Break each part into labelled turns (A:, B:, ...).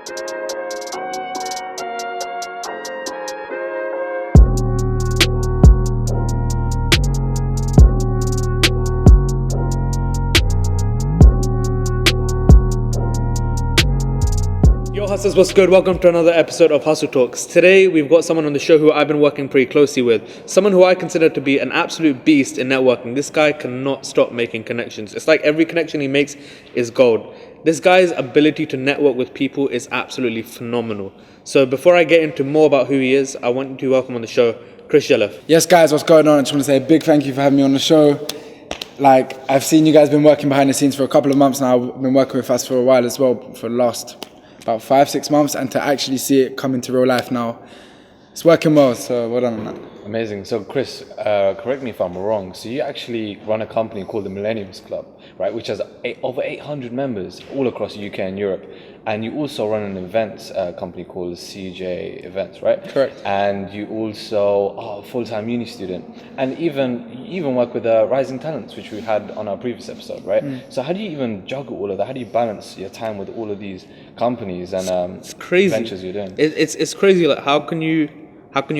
A: Yo hustlers, what's good? Welcome to another episode of Hustle Talks. Today we've got someone on the show who I've been working pretty closely with. Someone who I consider to be an absolute beast in networking. This guy cannot stop making connections. It's like every connection he makes is gold. This guy's ability to network with people is absolutely phenomenal. So before I get into more about who he is, I want to welcome on the show Chris Jelev.
B: Yes guys, what's going on? I just want to say a big thank you for having me on the show. Like, I've seen you guys been working behind the scenes for a couple of months now. I've been working with us for a while as well, for the last about 5-6 months, and to actually see it come into real life now, it's working well, so well done on that.
C: Amazing. So Chris, correct me if I'm wrong, so you actually run a company called the Millennials Club, right, which has over 800 members all across the UK and Europe, and you also run an events company called CJ Events, right?
B: Correct.
C: And you also are a full-time uni student, and you even work with Rising Talents, which we had on our previous episode, right? So how do you even juggle all of that? How do you balance your time with all of these companies and
A: It's crazy.
C: ventures you're doing?
A: It's crazy. Like how can you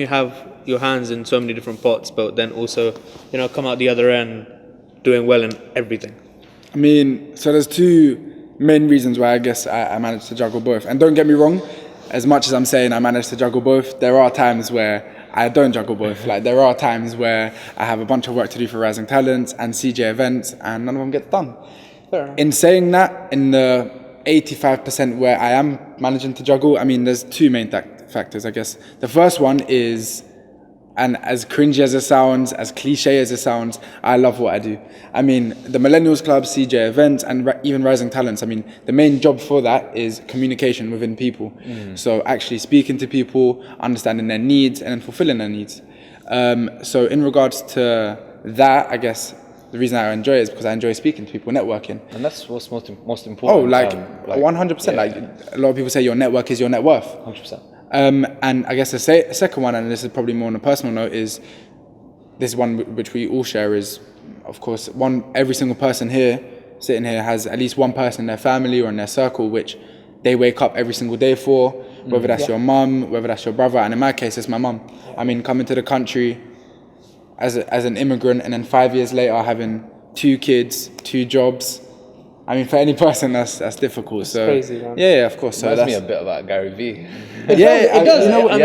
A: have your hands in so many different pots, but then also, come out the other end doing well in everything?
B: I mean, so there's two main reasons why I guess I managed to juggle both. And don't get me wrong, as much as I'm saying I managed to juggle both, there are times where I don't juggle both. Like, there are times where I have a bunch of work to do for Rising Talents and CJ Events, and none of them get done. In saying that, in the 85% where I am managing to juggle, I mean, there's two main factors, I guess. The first one is, and as cringy as it sounds, as cliche as it sounds, I love what I do. I mean, the Millennials Club, CJ Events, and even Rising Talents, I mean, the main job for that is communication within people. So actually speaking to people, understanding their needs, and then fulfilling their needs. So in regards to that, I guess the reason I enjoy it is because I enjoy speaking to people, networking.
C: And that's what's most important.
B: Oh, like 100%. Like, a lot of people say your network is your net worth.
C: 100%.
B: And I guess the second one, and this is probably more on a personal note, is this one which we all share is, of course, every single person here, sitting here, has at least one person in their family or in their circle which they wake up every single day for, whether that's your mum, whether that's your brother, and in my case, it's my mum. I mean, coming to the country as an immigrant, and then 5 years later having 2 kids, 2 jobs. I mean, for any person, that's difficult.
A: It's crazy, man.
B: Yeah, of course.
C: Reminds me a bit about Gary Vee.
A: It does.
B: You know what?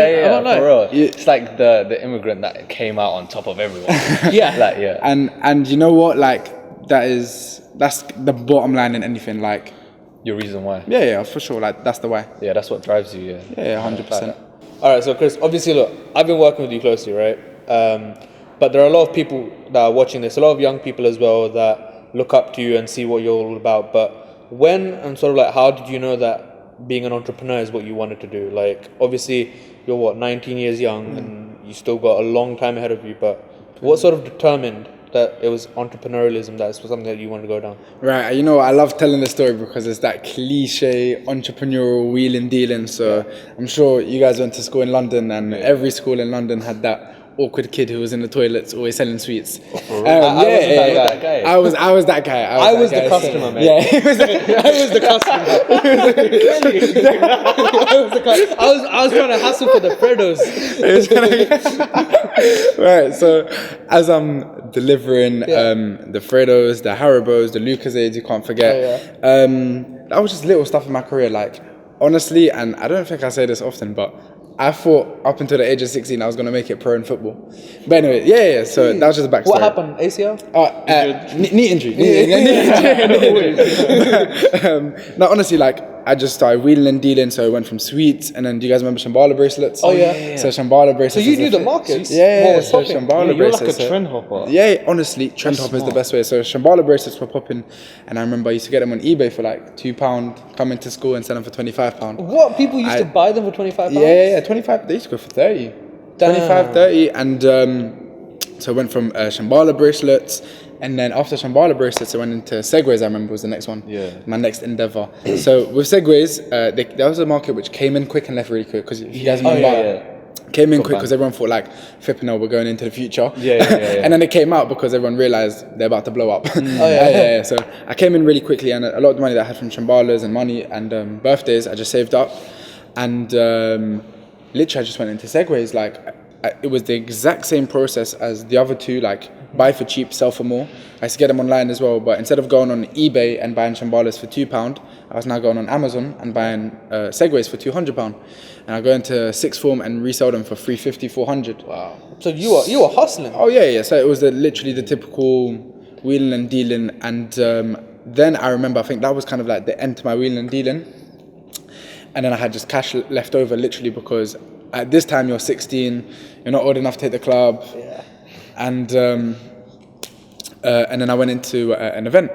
C: For real. It's like the immigrant that came out on top of everyone.
B: And you know what? Like, that's the bottom line in anything. Like,
C: Your reason why.
B: Yeah, for sure. Like, that's the why.
C: Yeah, that's what drives you.
B: Yeah, 100%.
A: All right, so Chris, obviously, look, I've been working with you closely, right? But there are a lot of people that are watching this, a lot of young people as well that look up to you and see what you're all about. But when and sort of like, how did you know that being an entrepreneur is what you wanted to do? Like, obviously, you're 19 years young and you still got a long time ahead of you. But what sort of determined that it was entrepreneurialism that was something that you wanted to go down?
B: Right, you know, I love telling the story because it's that cliche entrepreneurial wheeling dealing. So I'm sure you guys went to school in London, and every school in London had that awkward kid who was in the toilets always selling sweets. I was that guy.
A: I was the customer, man.
B: Yeah, I was the customer.
A: I was trying to hustle for the Freddos.
B: Right, so as I'm delivering the Freddos, the Haribos, the Lucasades, you can't forget. That was just little stuff in my career. Like, honestly, and I don't think I say this often, but I thought up until the age of 16 I was going to make it pro in football. But anyway, so that was just a backstory.
A: What happened? ACL?
B: Knee injury. No, honestly, like, I just started wheeling and dealing, so I went from sweets, and then do you guys remember Shambhala bracelets?
A: Oh yeah.
B: So Shambhala bracelets.
A: So you knew the markets?
B: Yeah, so Shambhala
C: You're
B: bracelets.
C: like a trend hopper.
B: Yeah, honestly, trend hopper is the best way. So Shambhala bracelets were popping, and I remember I used to get them on eBay for like £2, come into school and sell them for £25.
A: What? People used to buy them for £25?
B: Yeah, 25. They used to go for 30.
A: Damn.
B: 25, 30, and so I went from Shambhala bracelets, and then after Shambhala bracelets, I went into Segways. I remember was the next one.
C: Yeah.
B: My next endeavor. So with Segways, there was a market which came in quick and left really quick, because you guys remember Came in quick because everyone thought like flipping hell, we're going into the future.
C: Yeah.
B: And then it came out because everyone realised they're about to blow up.
A: yeah.
B: So I came in really quickly, and a lot of the money that I had from Shambhalas and money and birthdays, I just saved up. And literally I just went into Segways. Like it was the exact same process as the other two, like buy for cheap, sell for more. I used to get them online as well, but instead of going on eBay and buying Shambhalas for £2, I was now going on Amazon and buying Segways for £200. And I go into sixth form and resell them for £350, £400.
C: Wow.
A: So you were hustling.
B: Oh yeah. So it was literally the typical wheeling and dealing. And then I remember, I think that was kind of like the end to my wheeling and dealing. And then I had just cash left over, literally, because at this time you're 16, you're not old enough to hit the club.
A: Yeah.
B: And then I went into an event.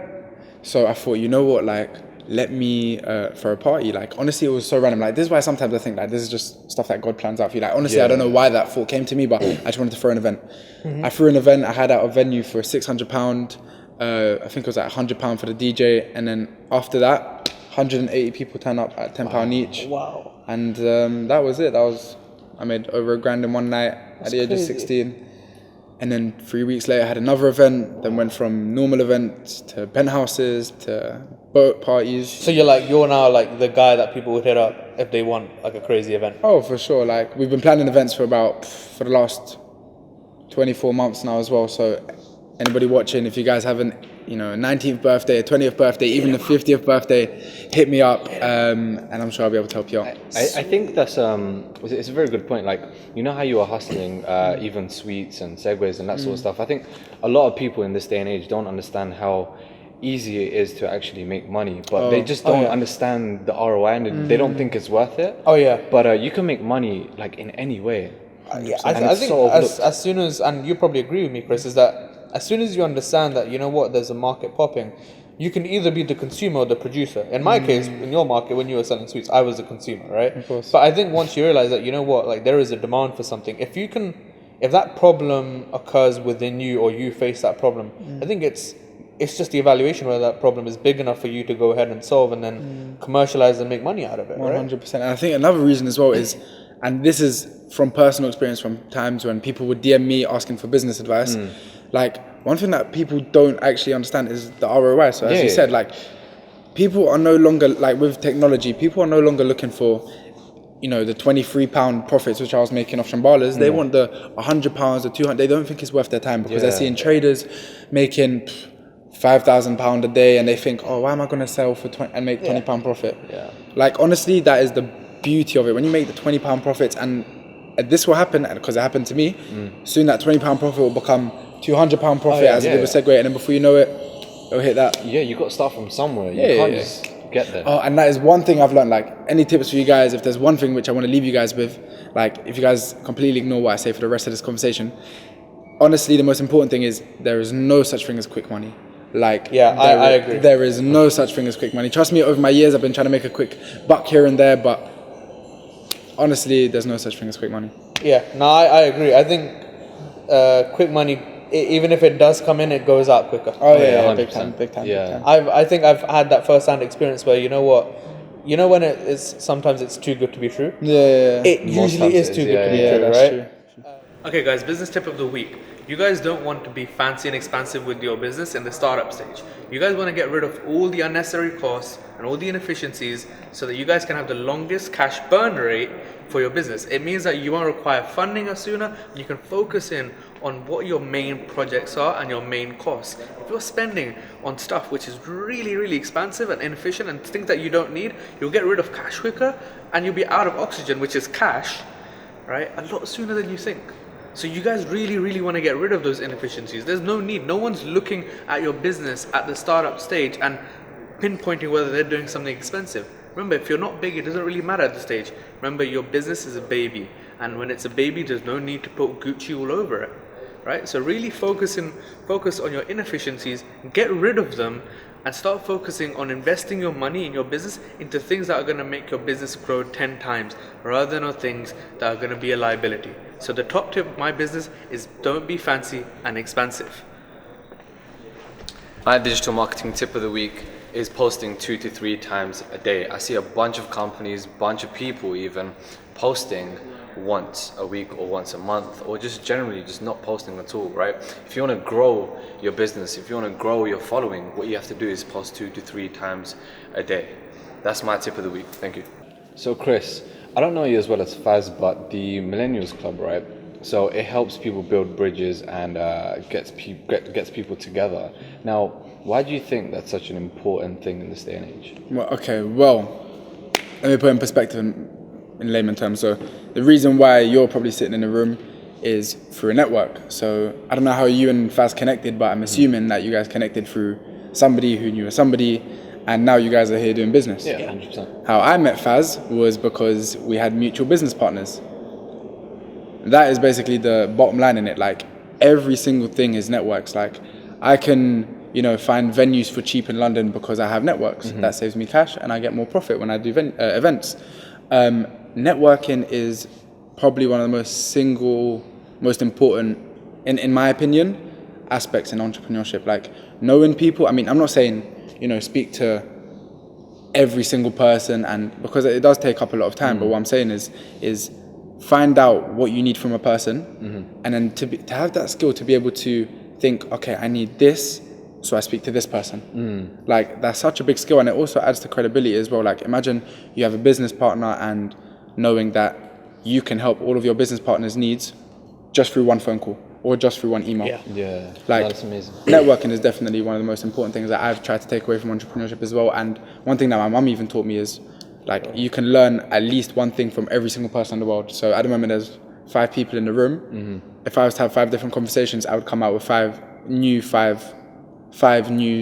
B: So I thought, you know what, like, let me for a party. Like, honestly, it was so random. Like, this is why sometimes I think like this is just stuff that God plans out for you. Like, honestly, I don't know why that thought came to me, but I just wanted to throw an event. I threw an event. I had out a venue for £600. I think it was like £100 for the DJ, and then after that, 180 people turn up at £10 each.
A: Wow.
B: And that was it. I made over £1,000 in one night at the age of 16. And then 3 weeks later, I had another event. Then went from normal events to penthouses to boat parties.
A: So you're now like the guy that people would hit up if they want like a crazy event.
B: Oh, for sure. Like, we've been planning events for the last 24 months now as well. So anybody watching, if you guys have a 19th birthday, a 20th birthday, even the 50th birthday, hit me up, and I'm sure I'll be able to help you out.
C: I think that's it's a very good point. Like, you know how you are hustling even sweets and Segways and that sort of stuff. I think a lot of people in this day and age don't understand how easy it is to actually make money, but they just don't understand the ROI, and they don't think it's worth it.
A: Oh yeah.
C: But you can make money like in any way.
A: Yeah, I think as soon as, and you probably agree with me, Chris, is that as soon as you understand that, you know what, there's a market popping, you can either be the consumer or the producer. In my case, in your market, when you were selling sweets, I was the consumer, right?
B: Of course.
A: But I think once you realize that, you know what, like there is a demand for something, if that problem occurs within you or you face that problem, I think it's just the evaluation whether that problem is big enough for you to go ahead and solve and then commercialize and make money out of it,
B: 100%. And I think another reason as well is, and this is from personal experience from times when people would DM me asking for business advice, like one thing that people don't actually understand is the ROI. So as you said, like people are no longer, like with technology, people are no longer looking for, the £23 profits which I was making off Shambhalas. They want the £100, the 200. They don't think it's worth their time because they're seeing traders making £5,000 a day, and they think, oh, why am I going to sell for and make £20 profit? Yeah. Like, honestly, that is the beauty of it. When you make the £20 profits, and this will happen because it happened to me. Soon that £20 profit will become £200 profit as it did with Segway, and then before you know it, it'll hit that.
C: Yeah, you got to start from somewhere. You can't just get there.
B: Oh, and that is one thing I've learned. Like, any tips for you guys? If there's one thing which I want to leave you guys with, like, if you guys completely ignore what I say for the rest of this conversation, honestly, the most important thing is there is no such thing as quick money. Like,
A: I agree.
B: There is no such thing as quick money. Trust me, over my years, I've been trying to make a quick buck here and there, but honestly, there's no such thing as quick money.
A: Yeah, no, I agree. I think quick money, even if it does come in, it goes out quicker.
B: Oh yeah, big time.
C: Yeah.
A: I think I've had that first-hand experience where, when it is, sometimes it's too good to be true.
B: Yeah.
A: It usually is too good to be true,
B: that's
A: right?
B: true.
A: Okay, guys, business tip of the week. You guys don't want to be fancy and expansive with your business in the startup stage. You guys want to get rid of all the unnecessary costs and all the inefficiencies so that you guys can have the longest cash burn rate for your business. It means that you won't require funding as sooner. You can focus in on what your main projects are and your main costs. If you're spending on stuff which is really, really expensive and inefficient and things that you don't need, you'll get rid of cash quicker and you'll be out of oxygen, which is cash, right, a lot sooner than you think. So you guys really, really want to get rid of those inefficiencies. There's no need. No one's looking at your business at the startup stage and pinpointing whether they're doing something expensive. Remember, if you're not big, it doesn't really matter at the stage. Remember, your business is a baby. And when it's a baby, there's no need to put Gucci all over it, right? So really focus on your inefficiencies, get rid of them, and start focusing on investing your money in your business into things that are going to make your business grow 10 times rather than on things that are going to be a liability. So the top tip of my business is don't be fancy and expensive.
C: My digital marketing tip of the week is posting 2 to 3 times a day. I see a bunch of companies, bunch of people even posting once a week or once a month, or just generally just not posting at all, right? If you want to grow your business, if you want to grow your following, what you have to do is post 2 to 3 times a day. That's my tip of the week. Thank you. So Chris, I don't know you as well as Faz, but the Millennials Club, right? So it helps people build bridges and gets people together. Now, why do you think that's such an important thing in this day and age?
B: Well, let me put it in perspective in layman terms. So the reason why you're probably sitting in a room is through a network. So I don't know how you and Faz connected, but I'm assuming that you guys connected through somebody who knew somebody, and now you guys are here doing business.
C: Yeah, 100%.
B: How I met Faz was because we had mutual business partners. That is basically the bottom line in it. Like, every single thing is networks. Like, I can, find venues for cheap in London because I have networks. Mm-hmm. That saves me cash and I get more profit when I do events. Networking is probably one of the most important, in my opinion, aspects in entrepreneurship. Like, knowing people. I mean, I'm not saying, speak to every single person, and because it does take up a lot of time. Mm-hmm. But what I'm saying is find out what you need from a person, mm-hmm. and then to have that skill to be able to think, okay, I need this, so I speak to this person. Mm. Like, that's such a big skill, and it also adds to credibility as well. Like, imagine you have a business partner and knowing that you can help all of your business partners' needs just through one phone call or just through one email.
C: Yeah.
B: Like,
C: that's amazing.
B: Networking is definitely one of the most important things that I've tried to take away from entrepreneurship as well. And one thing that my mum even taught me is, like, you can learn at least one thing from every single person in the world. So at the moment, there's 5 people in the room. Mm-hmm. If I was to have 5 different conversations, I would come out with 5 new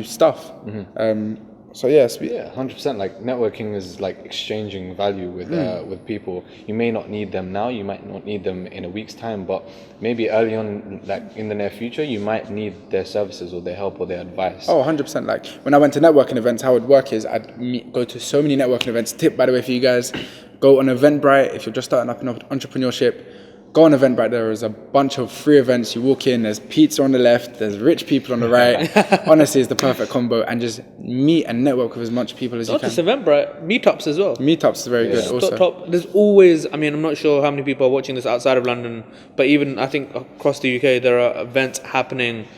B: stuff. Mm-hmm. So yes,
C: yeah, 100%. Like, networking is like exchanging value with people. You may not need them now, you might not need them in a week's time, but maybe early on, like in the near future, you might need their services or their help or their advice.
B: Oh, 100%. Like, when I went to networking events, how it would work is I'd go to so many networking events. Tip, by the way, for you guys, go on Eventbrite if you're just starting up in entrepreneurship. Go on Eventbrite. There is a bunch of free events. You walk in, there's pizza on the left, there's rich people on the right. Honestly, it's the perfect combo, and just meet and network with as much people as you can.
A: Not just Eventbrite, meetups as well.
B: Meetups is very good also.
A: There's always, I mean, I'm not sure how many people are watching this outside of London, but even I think across the UK, there are events happening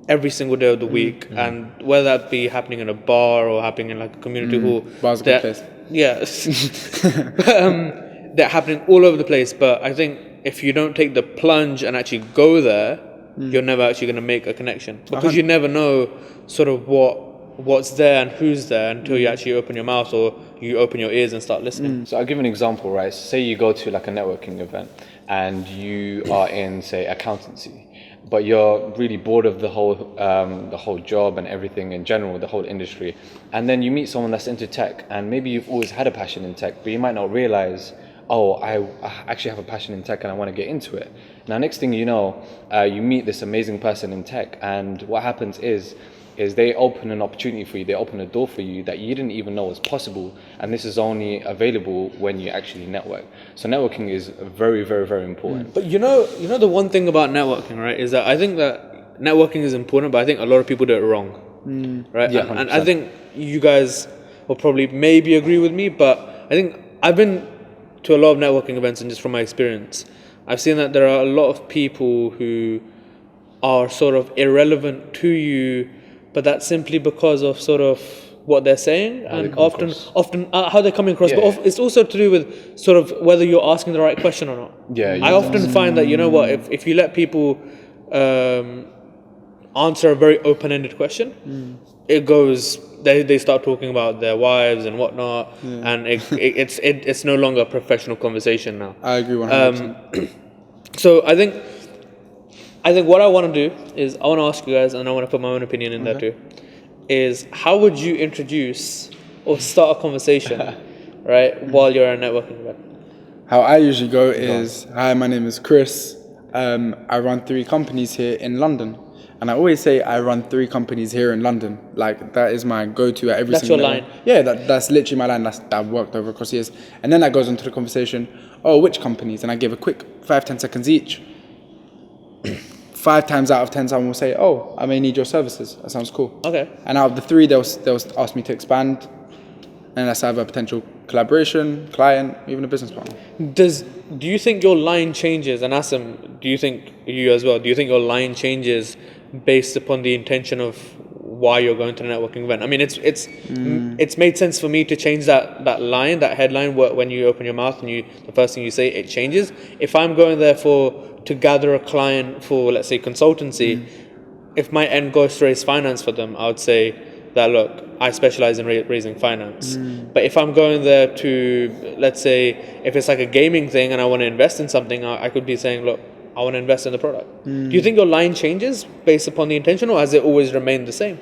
A: every single day of the week, and whether that be happening in a bar or happening in like a community hall.
B: Bar's a good place.
A: Yes. They're happening all over the place, but I think if you don't take the plunge and actually go there, you're never actually going to make a connection, because you never know sort of what's there and who's there until you actually open your mouth or you open your ears and start listening.
C: So I'll give an example, right? Say you go to like a networking event and you are in, say, accountancy, but you're really bored of the whole job and everything in general, the whole industry, and then you meet someone that's into tech, and maybe you've always had a passion in tech, but you might not realize, I actually have a passion in tech and I want to get into it. Now, next thing you know, you meet this amazing person in tech, and what happens is they open an opportunity for you, they open a door for you that you didn't even know was possible, and this is only available when you actually network. So networking is very, very, very important.
A: But you know the one thing about networking, right, is that I think that networking is important, but I think a lot of people do it wrong, right?
C: Yeah,
A: and I think you guys will probably maybe agree with me, but I think I've been to a lot of networking events, and just from my experience, I've seen that there are a lot of people who are sort of irrelevant to you, but that's simply because of sort of what they're saying, and often how they're coming across. But it's also to do with sort of whether you're asking the right question or not. I often find that, if you let people answer a very open-ended question, it goes. They start talking about their wives and whatnot, and it's no longer a professional conversation now.
B: I agree 100%.
A: So I think what I want to do is I want to ask you guys, and I want to put my own opinion in there too, is how would you introduce or start a conversation, right, while you're at a networking event?
B: How I usually go is, hi, my name is Chris. I run 3 companies here in London. And I always say I run 3 companies here in London. Like, that is my go-to at every single
A: level. That's
B: your line? Yeah, that's literally my line. That I've worked over across years. And then that goes into the conversation, which companies? And I give a quick 5-10 seconds each. 5 times out of 10, someone will say, I may need your services. That sounds cool.
A: Okay.
B: And out of the 3, they'll ask me to expand. and that's either a potential collaboration, client, even a business partner.
A: Do you think your line changes, and Asim, do you think you as well? Do you think your line changes based upon the intention of why you're going to the networking event? I mean, it's made sense for me to change that line, that headline, when you open your mouth and the first thing you say, it changes. If I'm going there to gather a client for, let's say, consultancy, if my end goal is to raise finance for them, I would say that, look, I specialize in raising finance. But if I'm going there to, let's say, if it's like a gaming thing and I want to invest in something, I could be saying, look, I want to invest in the product. Do you think your line changes based upon the intention, or has it always remained the same?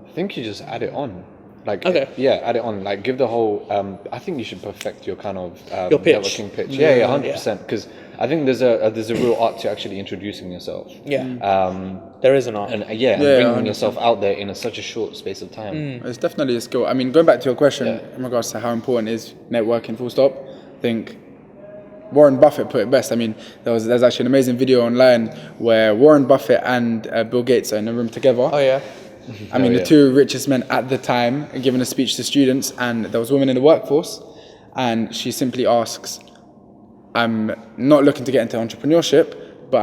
C: I think you just add it on. Like,
A: Okay.
C: add it on. Like, give the whole. I think you should perfect your kind of
A: Your pitch.
C: networking pitch. Yeah, 100%. Because I think there's a real art to actually introducing yourself.
A: There is an art.
C: And bringing yourself out there in such a short space of time.
B: It's definitely a skill. I mean, going back to your question in regards to how important is networking, full stop, I think Warren Buffett put it best. I mean, there's actually an amazing video online where Warren Buffett and Bill Gates are in a room together.
A: Oh yeah.
B: I mean, the two richest men at the time are giving a speech to students, and there was a woman in the workforce, and she simply asks, "I'm not looking to get into entrepreneurship, but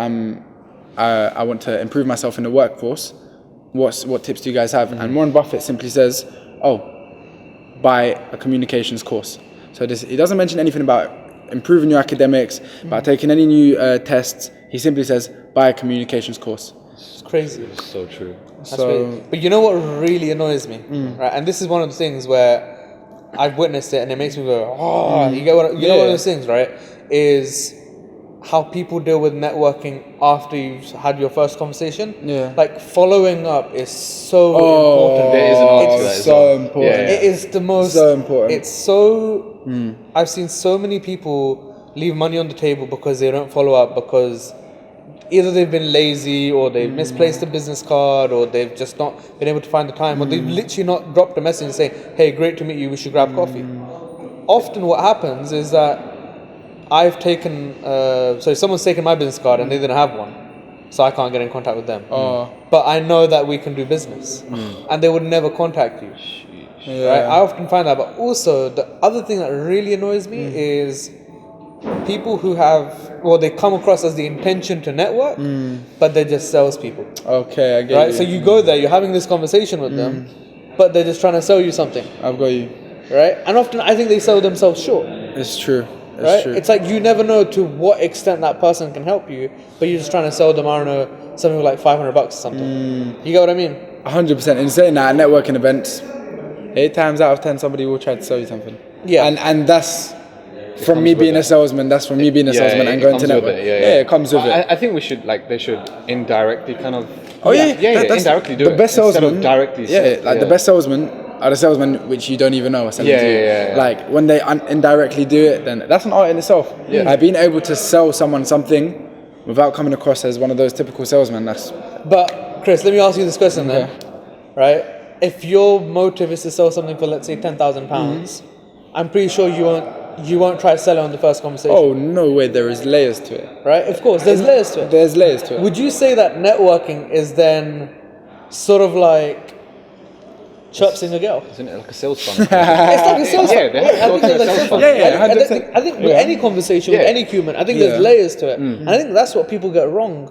B: I want to improve myself in the workforce. What tips do you guys have?" And Warren Buffett simply says, "Oh, buy a communications course." So he doesn't mention anything about improving your academics, about taking any new tests. He simply says, "Buy a communications course."
A: It's crazy.
C: It's so true.
A: But you know what really annoys me, right? And this is one of the things where I've witnessed it, and it makes me go, "Oh!" You know, one of those things, right? Is how people deal with networking after you've had your first conversation.
B: Yeah.
A: Like, following up is so important.
C: There is an art to
B: It's
C: that as
B: so
C: well.
B: important.
C: Yeah.
A: It is the most.
B: So important.
A: It's so. I've seen so many people leave money on the table because they don't follow up, because either they've been lazy, or they've misplaced a business card, or they've just not been able to find the time, or they've literally not dropped a message and say, "Hey, great to meet you. We should grab coffee." Often, what happens is that I've taken. So someone's taken my business card and they didn't have one, so I can't get in contact with them. But I know that we can do business, and they would never contact you. Right? I often find that. But also, the other thing that really annoys me is people who they come across as the intention to network, but they're just salespeople.
B: Okay, I get
A: Right?
B: you.
A: So you go there, you're having this conversation with them, but they're just trying to sell you something.
B: I've got you.
A: Right? And often I think they sell themselves short.
B: It's true. It's
A: Right?
B: true.
A: It's like you never know to what extent that person can help you, but you're just trying to sell them, I don't know, something like $500 or something. You get what I mean?
B: 100%. In saying that, at networking events, 8 times out of 10, somebody will try to sell you something.
A: Yeah.
B: And that's from me being a salesman. That's from me being a salesman and going to network. It comes with it.
C: I think they should indirectly kind of.
B: That's
C: indirectly do
B: the
C: it.
B: best
C: instead
B: salesman.
C: of directly.
B: The best salesman are the salesmen which you don't even know are selling to you. Like, when they indirectly do it, then that's an art in itself. Like, being able to sell someone something without coming across as one of those typical salesmen.
A: But Chris, let me ask you this question then. Right? If your motive is to sell something for, let's say, £10,000, I'm pretty sure you won't try to sell it on the first conversation.
B: Oh, no way, there is layers to it.
A: Right? Of course, there's layers to it.
B: There's layers to it.
A: Would you say that networking is then sort of like chirping a girl?
C: Isn't it like a sales funnel?
A: It's like a sales funnel.
C: they have to go through a sales funnel.
A: I think with any conversation, with any human, I think there's layers to it. And I think that's what people get wrong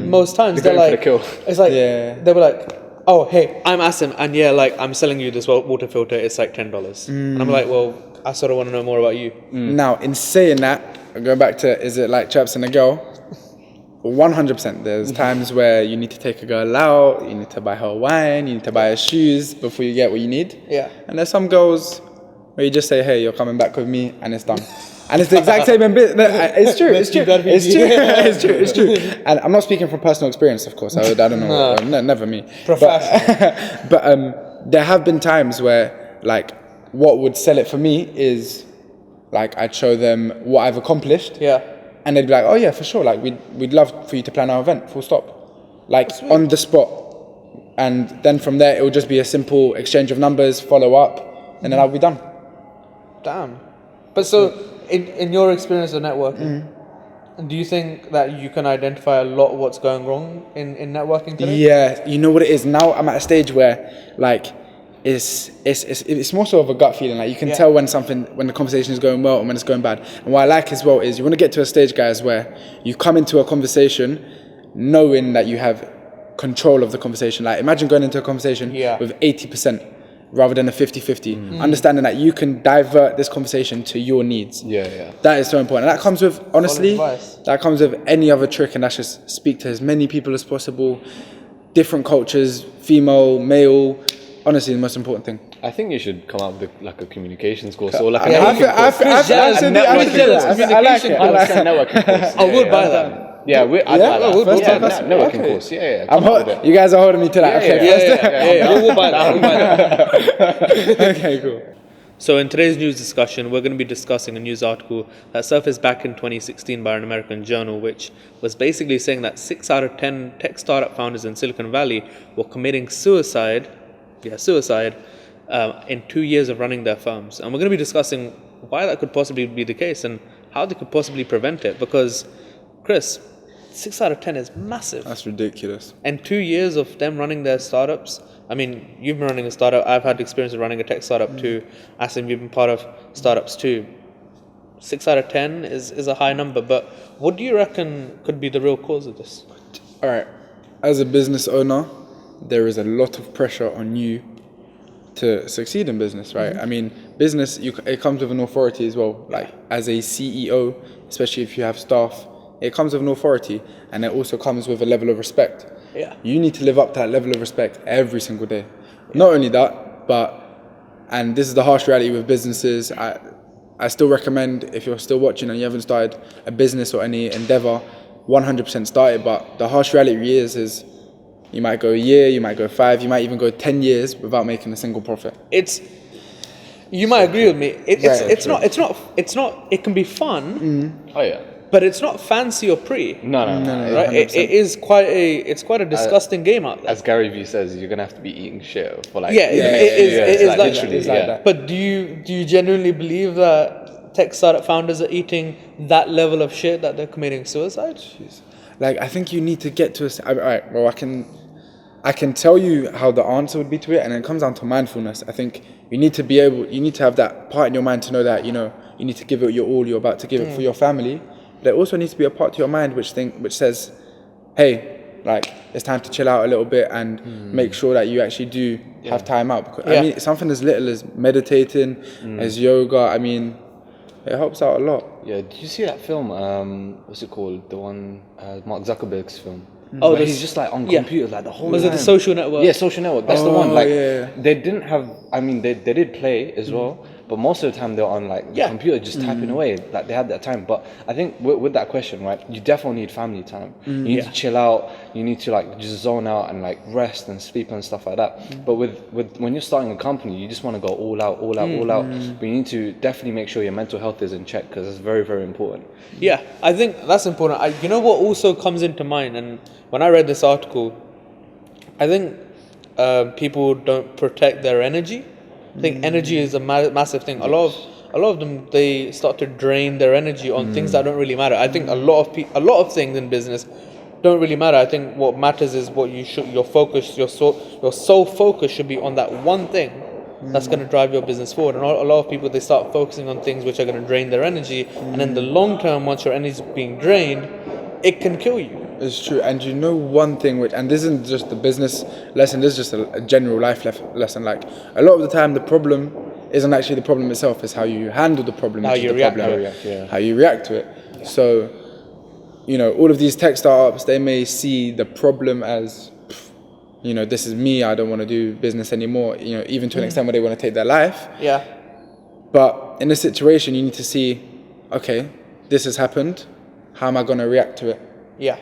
A: most times.
C: They're
A: like,
C: going for the kill.
A: It's like, they were like, "Oh, hey, I'm Asim, and I'm selling you this water filter. It's like $10." And I'm like, well, I sort of want to know more about you.
B: Now, in saying that, going back to, is it like chirping a girl? 100%. There's times where you need to take a girl out, you need to buy her wine, you need to buy her shoes before you get what you need.
A: Yeah.
B: And there's some girls where you just say, "Hey, you're coming back with me," and it's done. And it's the exact same in business. No, it's true. It's true. It's true. And I'm not speaking from personal experience, of course. I don't know. No, never me.
A: Professional.
B: But there have been times where, like, what would sell it for me is, like, I'd show them what I've accomplished.
A: Yeah.
B: And they'd be like, "Oh yeah, for sure. Like, we'd love for you to plan our event. Full stop." Like, on the spot. And then from there, it would just be a simple exchange of numbers, follow up, and then I'll be done.
A: Damn. But so, in your experience of networking, do you think that you can identify a lot of what's going wrong in networking today?
B: Yeah, you know what it is. Now I'm at a stage where, like, it's more so of a gut feeling. Like you can tell when the conversation is going well and when it's going bad. And what I like as well is you want to get to a stage, guys, where you come into a conversation knowing that you have control of the conversation. Like imagine going into a conversation with 80% rather than a 50-50. Understanding that you can divert this conversation to your needs. That is so important. And that comes with, honestly, that comes with any other trick, and that's just speak to as many people as possible, different cultures, female, male. Honestly, the most important thing.
C: I think you should come up with like a communications course or like a
B: networking course.
A: I would buy that.
C: Yeah, networking course. Yeah.
B: You guys are holding me to that. Okay,
A: We'll buy that.
B: Okay, cool.
A: So in today's news discussion, we're going to be discussing a news article that surfaced back in 2016 by an American journal, which was basically saying that 6 out of 10 tech startup founders in Silicon Valley were committing suicide in 2 years of running their firms. And we're going to be discussing why that could possibly be the case and how they could possibly prevent it. Because, Chris, 6 out of 10 is massive.
B: That's ridiculous.
A: And 2 years of them running their startups. I mean, you've been running a startup. I've had experience of running a tech startup too. Asim, you've been part of startups too. 6 out of 10 is a high number. But what do you reckon could be the real cause of this?
B: All right. As a business owner, there is a lot of pressure on you to succeed in business, right? I mean, business, it comes with an authority as well. Like as a CEO, especially if you have staff, it comes with an authority, and it also comes with a level of respect.
A: Yeah.
B: You need to live up to that level of respect every single day. Not only that, and this is the harsh reality with businesses, I still recommend, if you're still watching and you haven't started a business or any endeavor, 100% start it. But the harsh reality is you might go a year, you might go 5, you might even go 10 years without making a single profit.
A: You might agree with me. It's not. It can be fun.
C: Oh yeah.
A: But it's not fancy or pretty.
C: No.
A: Right? It's quite a disgusting game out there.
C: As Gary Vee says, you're gonna have to be eating shit for like.
A: It is like
C: literally,
A: that. But do you genuinely believe that tech startup founders are eating that level of shit that they're committing suicide?
B: Jeez. Like I think you need to get to all right. Well, I can tell you how the answer would be to it, and it comes down to mindfulness. I think you need to have that part in your mind to know that you need to give it your all. You're about to give it for your family. There also needs to be a part to your mind which says, hey, like it's time to chill out a little bit and make sure that you actually do have time out. Because, I mean, something as little as meditating, as yoga, I mean, it helps out a lot.
C: Yeah, did you see that film? What's it called? The one, Mark Zuckerberg's film.
A: Oh,
C: he's just like on computers like the whole time.
A: Was it The Social Network?
C: Yeah, Social Network. That's the one. Like
B: yeah.
C: they didn't have. I mean, they did play as well, but most of the time they were on like the computer just typing away. Like they had that time. But I think with that question, right, you definitely need family time. You need to chill out. You need to like just zone out and like rest and sleep and stuff like that. But with when you're starting a company, you just want to go all out. But you need to definitely make sure your mental health is in check because it's very, very important.
A: Yeah, I think that's important. You know what also comes into mind, and when I read this article, I think people don't protect their energy. I think energy is a massive thing. A lot of them, they start to drain their energy on things that don't really matter. I think a lot of things in business don't really matter. I think what matters is what your focus, your sole focus should be on that one thing that's going to drive your business forward. And a lot of people, they start focusing on things which are going to drain their energy, and in the long term, once your energy is being drained, it can kill you.
B: It's true. And you know one thing, and this isn't just a business lesson, this is just a general life lesson. Like a lot of the time, the problem isn't actually the problem itself, it's how you handle the problem.
A: How you react
B: to it. Yeah. So, all of these tech startups, they may see the problem as, this is me, I don't want to do business anymore, even to an extent where they want to take their life.
A: Yeah.
B: But in this situation, you need to see, okay, this has happened, how am I going to react to it?
A: Yeah.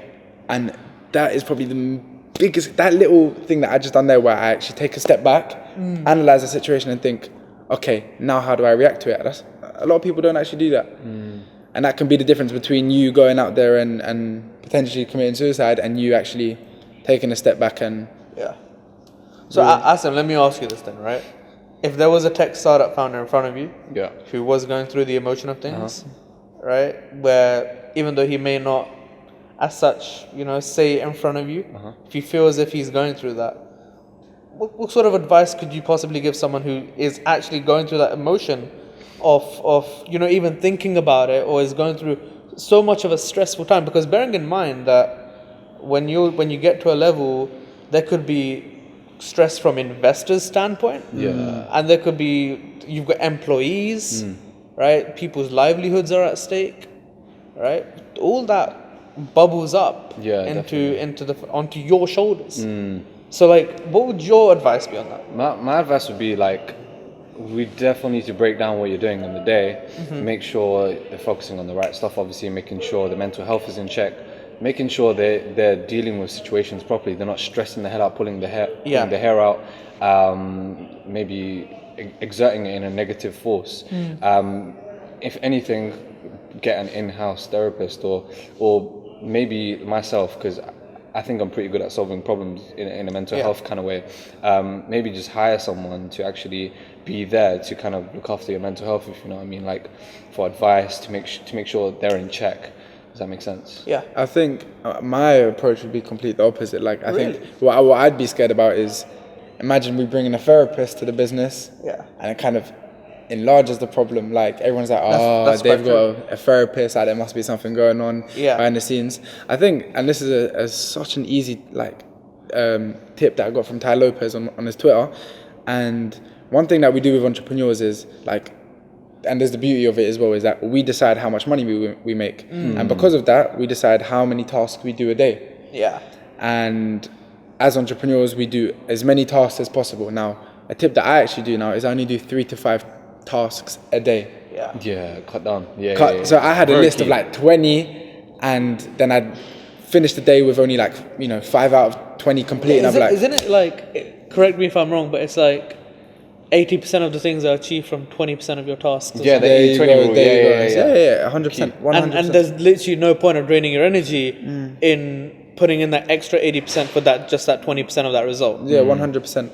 B: And that is probably the biggest, that little thing that I just done there where I actually take a step back, analyze the situation and think, okay, now how do I react to it? A lot of people don't actually do that. And that can be the difference between you going out there and potentially committing suicide and you actually taking a step back and...
A: Yeah. So Asim, let me ask you this then, right? If there was a tech startup founder in front of you who was going through the emotion of things, right? Where even though he may not as such, say it in front of you, if you feel as if he's going through that, what sort of advice could you possibly give someone who is actually going through that emotion of even thinking about it, or is going through so much of a stressful time? Because bearing in mind that when you get to a level, there could be stress from investors' standpoint, and there could be, you've got employees, right? People's livelihoods are at stake, right? All that bubbles up onto your shoulders. So like, what would your advice be on that?
C: My advice would be like, we definitely need to break down what you're doing in the day, make sure they're focusing on the right stuff, obviously making sure the mental health is in check, making sure they're dealing with situations properly, they're not stressing the hell out, pulling the hair out, maybe exerting it in a negative force. If anything, get an in-house therapist, or maybe myself, because I think I'm pretty good at solving problems in a mental health kind of way. Maybe just hire someone to actually be there to kind of look after your mental health, if you know what I mean, like for advice, to make sure they're in check. Does that make sense?
A: Yeah.
B: I think my approach would be completely opposite. Like, I think what I'd be scared about is, imagine we bring in a therapist to the business, and it kind of enlarges the problem. Like, everyone's like,
A: that's
B: they've
A: quite
B: got a therapist, like there must be something going on behind the scenes. I think, and this is such an easy tip that I got from Ty Lopez on his Twitter. And one thing that we do with entrepreneurs is like, and there's the beauty of it as well, is that we decide how much money we make, and because of that, we decide how many tasks we do a day. And as entrepreneurs, we do as many tasks as possible. Now, a tip that I actually do now is I only do 3 to 5 tasks a day.
C: Cut down.
B: So I had a
C: Very
B: list of like 20, and then I'd finish the day with only 5 out of 20 complete.
A: Isn't it like, correct me if I'm wrong, but it's like 80% of the things are achieved from 20% of your tasks.
C: Yeah, the 80-20 rule.
B: Yeah, 100%. 100%.
A: And there's literally no point of draining your energy in putting in that extra 80% for that 20% of that result.
B: Yeah, 100%.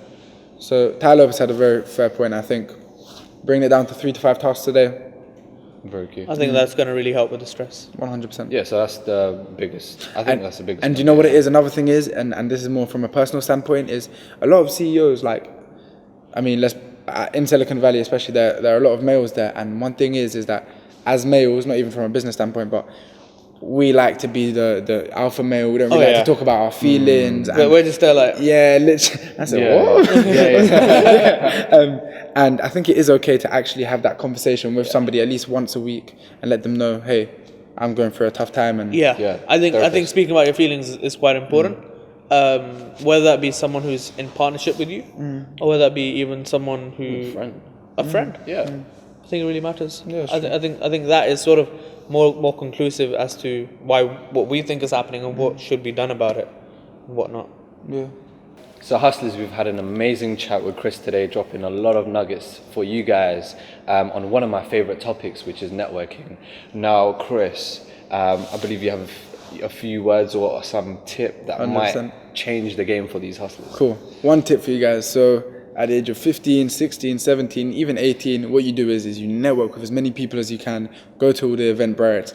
B: So Ty Lopez had a very fair point. I think bringing it down to 3 to 5 tasks a day.
C: Very key.
A: I think that's going to really help with the stress.
B: 100%.
C: Yeah, so that's the biggest. I think that's the biggest.
B: And do you know what it is? Another thing is, and this is more from a personal standpoint, is a lot of CEOs, in Silicon Valley especially, there are a lot of males there, and one thing is that as males, not even from a business standpoint, but we like to be the alpha male. We don't really like to talk about our feelings.
A: And we're just there like...
B: Yeah, literally. I said, what? And I think it is okay to actually have that conversation with somebody at least once a week and let them know, hey, I'm going through a tough time. And
A: I think speaking about your feelings is quite important. Whether that be someone who's in partnership with you, or whether that be even someone who... A friend.
C: Yeah.
A: I think it really matters.
B: Yeah,
A: I think that is sort of more conclusive as to what we think is happening and what should be done about it and whatnot.
B: Yeah.
C: So Hustlers, we've had an amazing chat with Chris today, dropping a lot of nuggets for you guys on one of my favorite topics, which is networking. Now, Chris, I believe you have a few words or some tip that 100%. Might change the game for these hustlers.
B: Cool. One tip for you guys. So at the age of 15, 16, 17, even 18, what you do is you network with as many people as you can, go to all the Eventbrite,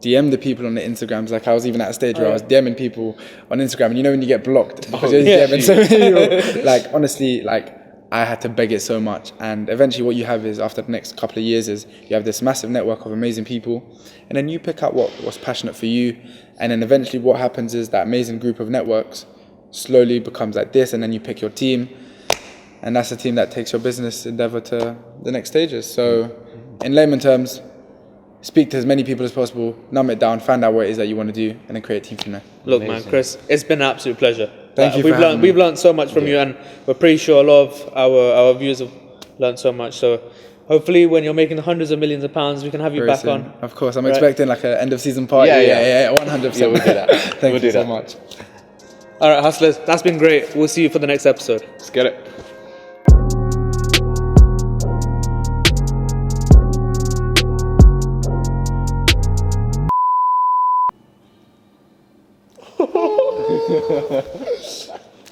B: DM the people on the Instagrams. Like, I was even at a stage where I was DMing people on Instagram, and when you get blocked because you're DMing so many people, like, honestly, like, I had to beg it so much. And eventually what you have is, after the next couple of years, is you have this massive network of amazing people, and then you pick out what's passionate for you, and then eventually what happens is that amazing group of networks slowly becomes like this, and then you pick your team, and that's the team that takes your business endeavor to the next stages. So in layman terms, speak to as many people as possible, numb it down, find out what it is that you want to do, and then create a team from there.
A: Look, man, Chris, it's been an absolute pleasure.
B: Thank you for having me.
A: We've learned so much from you, and we're pretty sure a lot of our viewers have learned so much. So hopefully when you're making the hundreds of millions of pounds, we can have you
B: Very
A: back
B: soon.
A: on.
B: Of course, I'm expecting like an end of season party. Yeah, 100%.
C: Yeah, we'll do that.
B: Thank you so much.
A: All right, hustlers, that's been great. We'll see you for the next episode.
C: Let's get it.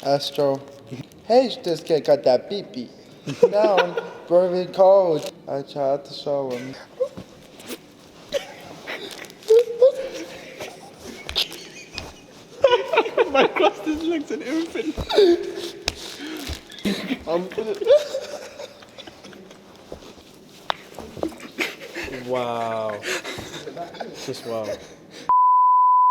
D: Astro. Hey, this kid got that beep beep. Down, very cold. I tried to show him.
A: My crossed his legs an infant. Wow. Just wow.